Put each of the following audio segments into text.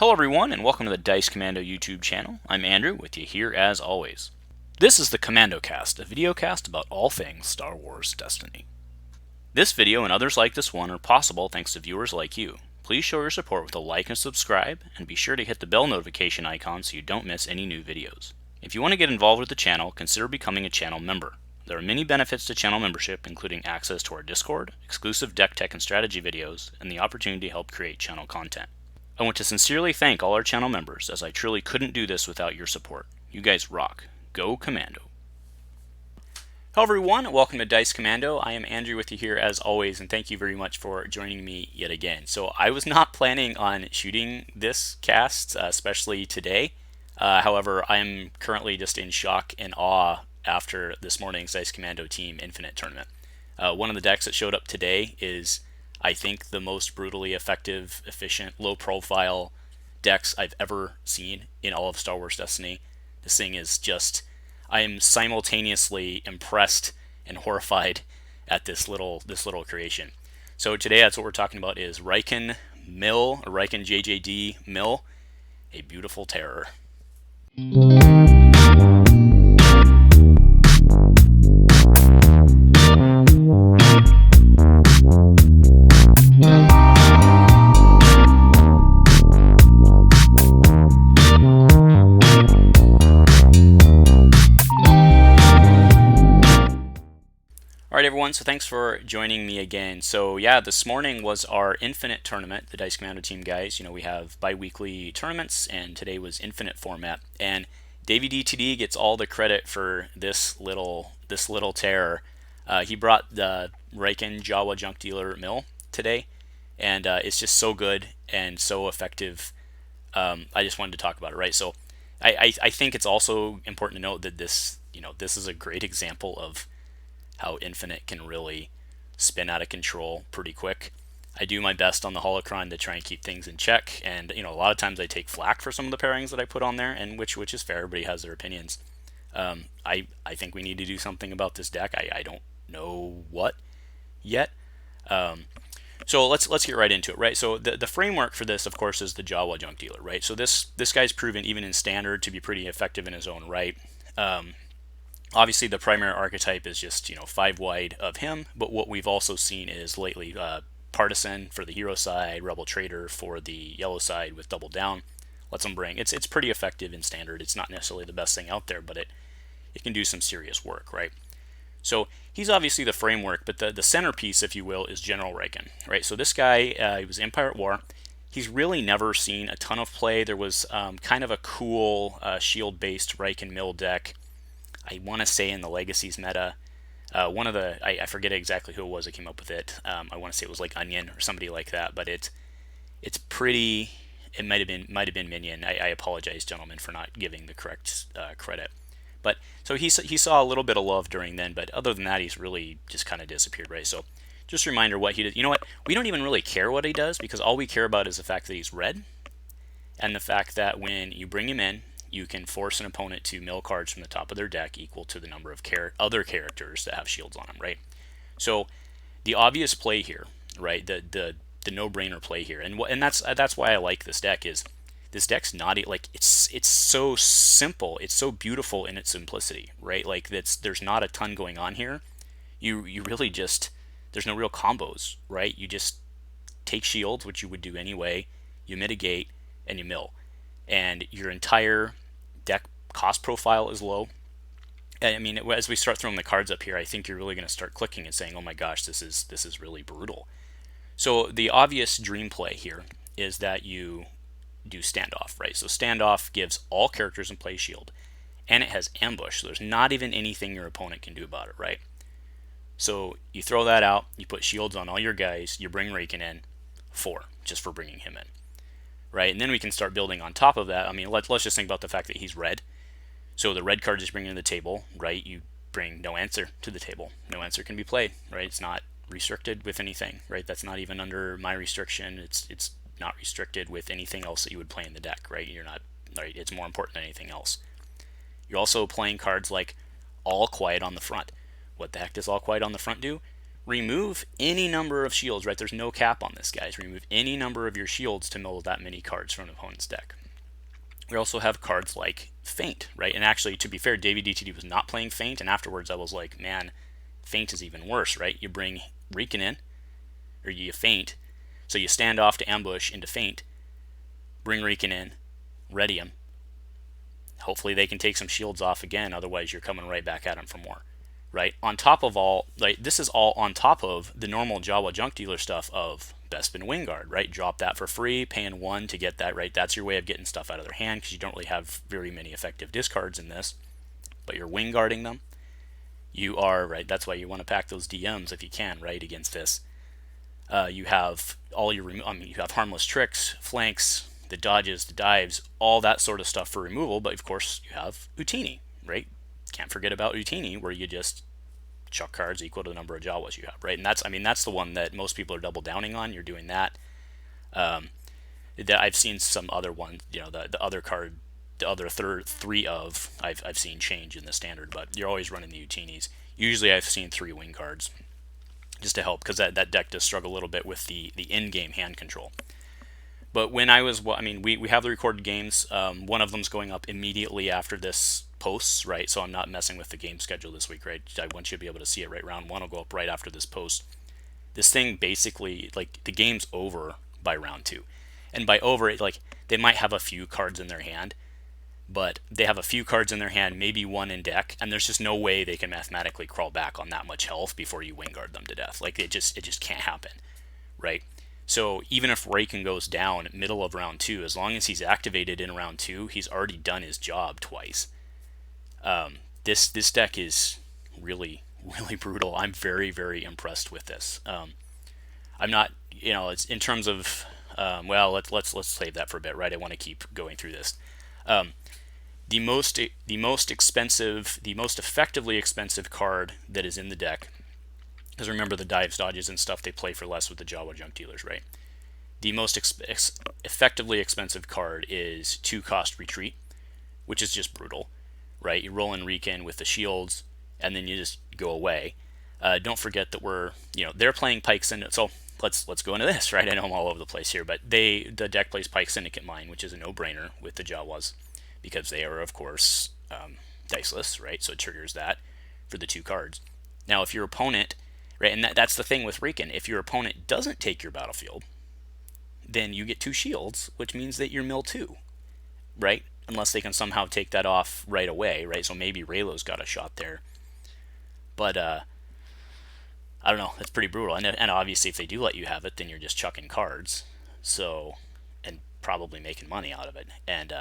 Hello everyone, and welcome to the Dice Commando YouTube channel. I'm Andrew, with you here as always. This is the Commando Cast, a video cast about all things Star Wars Destiny. This video and others like this one are possible thanks to viewers like you. Please show your support with a like and subscribe, and be sure to hit the bell notification icon so you don't miss any new videos. If you want to get involved with the channel, consider becoming a channel member. There are many benefits to channel membership, including access to our Discord, exclusive deck tech and strategy videos, and the opportunity to help create channel content. I want to sincerely thank all our channel members, as I truly couldn't do this without your support. You guys rock. Go Commando. Hello everyone, welcome to Dice Commando. I am Andrew with you here as always, and thank you very much for joining me yet again. So I was not planning on shooting this cast, especially today. However, I am currently just in shock and awe after this morning's Dice Commando Team Infinite tournament. One of the decks that showed up today is, I think, the most brutally effective, efficient, low-profile decks I've ever seen in all of Star Wars Destiny. This thing is just, I am simultaneously impressed and horrified at this little creation. So today, that's what we're talking about, is Rieekan Mill, or Rieekan JJD Mill, a beautiful terror. Alright everyone, so thanks for joining me again. So yeah, this morning was our Infinite tournament, the Dice Commando team guys. You know, we have bi-weekly tournaments, and today was Infinite format. And Davey DTD gets all the credit for this little terror. He brought the Rieekan Jawa Junk Dealer Mill today, and it's just so good and so effective. I just wanted to talk about it, right? So I think it's also important to note that this is a great example of how Infinite can really spin out of control pretty quick. I do my best on the holocron to try and keep things in check, and a lot of times I take flack for some of the pairings that I put on there, and which is fair. Everybody has their opinions. I think we need to do something about this deck. I don't know what yet. So let's get right into it, right? So the framework for this, of course, is the Jawa Junk Dealer, right? So this guy's proven, even in Standard, to be pretty effective in his own right. Obviously, the primary archetype is just 5 wide of him, but what we've also seen is lately Partisan for the hero side, Rebel Trader for the yellow side with Double Down. Lets them bring. It's pretty effective in Standard. It's not necessarily the best thing out there, but it can do some serious work, right? So he's obviously the framework, but the centerpiece, if you will, is General Rieekan, right? So this guy, he was Empire at War. He's really never seen a ton of play. There was kind of a cool shield-based Rieekan Mill deck, I want to say, in the Legacies meta. One of the, I forget exactly who it was that came up with it. I want to say it was like Onion or somebody like that, but it's pretty, it might have been Minion. I apologize, gentlemen, for not giving the correct credit. But so he saw a little bit of love during then, but other than that, he's really just kind of disappeared, right? So just a reminder what he did. You know what? We don't even really care what he does, because all we care about is the fact that he's red, and the fact that when you bring him in, you can force an opponent to mill cards from the top of their deck equal to the number of other characters that have shields on them, right? So the obvious play here, right? The no-brainer play here, and that's why I like this deck, is this deck's not like, it's so simple, it's so beautiful in its simplicity, right? Like there's not a ton going on here. You really just, there's no real combos, right? You just take shields, which you would do anyway, you mitigate, and you mill. And your entire deck cost profile is low. I mean, as we start throwing the cards up here, I think you're really going to start clicking and saying, oh my gosh, this is really brutal. So the obvious dream play here is that you do standoff, right? So standoff gives all characters in play shield, and it has ambush, so there's not even anything your opponent can do about it, right? So you throw that out, you put shields on all your guys, you bring Rieekan in, 4, just for bringing him in. Right, and then we can start building on top of that. I mean, let's just think about the fact that he's red. So the red card just bringing to the table, right? You bring no answer to the table. No answer can be played, right? It's not restricted with anything, right? That's not even under my restriction. It's not restricted with anything else that you would play in the deck, right? You're not, right? It's more important than anything else. You're also playing cards like All Quiet on the Front. What the heck does All Quiet on the Front do? remove any number of shields, right? There's no cap on this, guys. Remove any number of your shields to mill that many cards from an opponent's deck. We also have cards like Feint, right? And actually, to be fair, David DTD was not playing Feint, and afterwards I was like, man, Feint is even worse, right? You bring Rieekan in, or you feint, so you stand off to ambush into feint, bring Rieekan in, ready him. Hopefully they can take some shields off again, otherwise you're coming right back at him for more, right? On top of all, like, this is all on top of the normal Jawa junk dealer stuff of Bespin Wingguard, right? Drop that for free, paying 1 to get that, right? That's your way of getting stuff out of their hand, because you don't really have very many effective discards in this, but you're Wingguarding them. You are, right, that's why you want to pack those DMs if you can, right, against this. You have all your, you have harmless tricks, flanks, the dodges, the dives, all that sort of stuff for removal, but of course you have Utini, right? Can't forget about Utini, where you just chuck cards equal to the number of Jawas you have, right? And that's the one that most people are double downing on. You're doing that. I've seen some other ones, the other card, the other three of I've seen change in the standard, but you're always running the Utinis. Usually I've seen 3 wing cards just to help, because that deck does struggle a little bit with the in-game hand control. But when I was, we have the recorded games. One of them's going up immediately after this posts, right? So I'm not messing with the game schedule this week, right? I want you to be able to see it, right? Round 1 will go up right after this post. This thing basically, like, the game's over by round 2. And by over, like, they might have a few cards in their hand, but they have a few cards in their hand, maybe 1 in deck, and there's just no way they can mathematically crawl back on that much health before you Wingguard them to death. Like, it just can't happen, right? So even if Rieekan goes down middle of round 2, as long as he's activated in round 2, he's already done his job twice. This deck is really, really brutal. I'm very, very impressed with this. I'm not, it's in terms of, let's save that for a bit, right? I want to keep going through this. The most effectively expensive card that is in the deck, because remember the dives, dodges, and stuff, they play for less with the Jawa junk dealers, right? The most effectively expensive card is 2-cost retreat, which is just brutal, right? You roll in Rieekan with the shields, and then you just go away. Don't forget that they're playing Pike Syndicate. So let's go into this, right? I know I'm all over the place here, but the deck plays Pike Syndicate Mine, which is a no-brainer with the Jawas, because they are, of course, diceless, right? So it triggers that for the 2 cards. Now, if your opponent, right, and that's the thing with Rieekan, if your opponent doesn't take your battlefield, then you get 2 shields, which means that you're mill 2, right? Unless they can somehow take that off right away, right? So maybe Raylo's got a shot there. But, I don't know, that's pretty brutal. And obviously if they do let you have it, then you're just chucking cards. So, and probably making money out of it. And,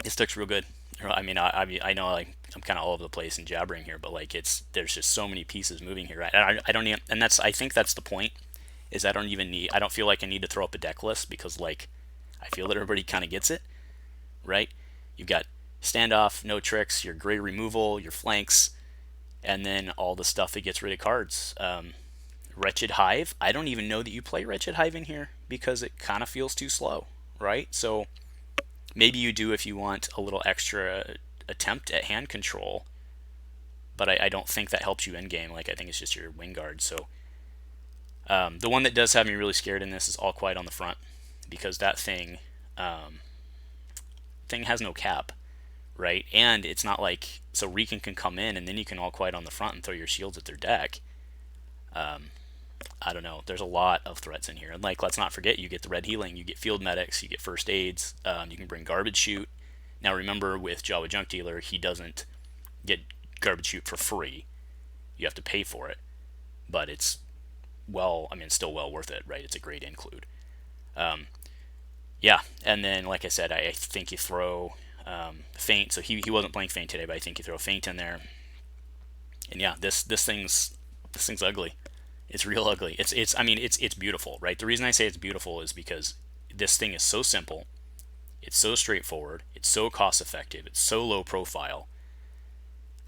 this deck's real good. I know, like, I'm kind of all over the place and jabbering here, but like there's just so many pieces moving here, right? I don't even, and I think that's the point, is I don't feel like I need to throw up a deck list, because like I feel that everybody kind of gets it, right? You've got standoff, no tricks, your gray removal, your flanks, and then all the stuff that gets rid of cards. Wretched Hive, I don't even know that you play Wretched Hive in here, because it kind of feels too slow, right? So maybe you do if you want a little extra attempt at hand control, but I don't think that helps you in game. Like, I think it's just your Wingguard. So the one that does have me really scared in this is All Quiet on the Front, because that thing has no cap, right? And it's not like, so Rieekan can come in and then you can All Quiet on the Front and throw your shields at their deck. I don't know. There's a lot of threats in here. And like, let's not forget, you get the red healing, you get field medics, you get first aids, you can bring garbage chute. Now remember, with Jawa Junk Dealer, he doesn't get garbage chute for free. You have to pay for it. But it's still well worth it, right? It's a great include. Yeah, and then like I said, I think you throw Feint. So he wasn't playing Feint today, but I think you throw Feint in there. And yeah, this thing's ugly. It's real ugly. It's beautiful, right? The reason I say it's beautiful is because this thing is so simple, it's so straightforward, it's so cost effective, it's so low profile.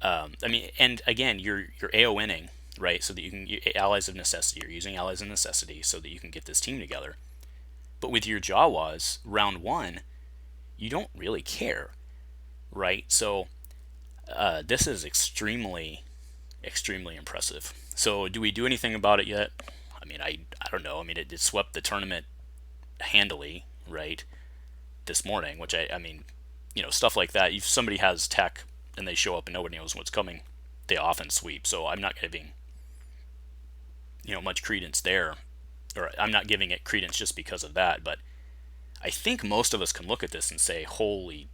And again, you're AONing, right? So that you can allies of necessity. You're using allies of necessity so that you can get this team together. But with your Jawas, round 1, you don't really care, right? So this is extremely extremely impressive. So do we do anything about it yet? I mean, I don't know. I mean, it swept the tournament handily, right, this morning, which I mean, stuff like that. If somebody has tech and they show up and nobody knows what's coming, they often sweep. So I'm not giving, much credence there, or I'm not giving it credence just because of that. But I think most of us can look at this and say, holy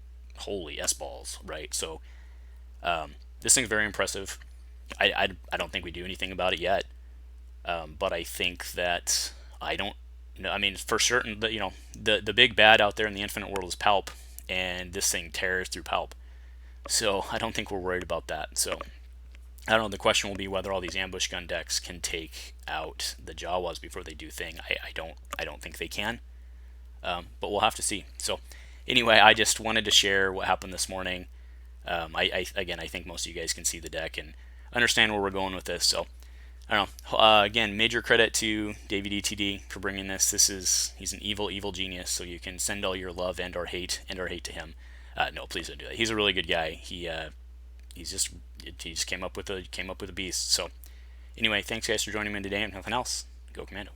S-balls, right? So this thing's very impressive. I don't think we do anything about it yet. But I think that I don't know. I mean, for certain, the big bad out there in the infinite world is Palp, and this thing tears through Palp. So I don't think we're worried about that. So I don't know. The question will be whether all these ambush gun decks can take out the Jawas before they do thing. I don't think they can. But we'll have to see. So anyway, I just wanted to share what happened this morning. Again, I think most of you guys can see the deck and understand where we're going with this. So I don't know. Again, major credit to Davey DTD for bringing this. He's an evil genius. So you can send all your love and or hate to him. No, please don't do that. He's a really good guy. He just came up with a beast. So anyway, thanks guys for joining me today. And nothing else, go Commando.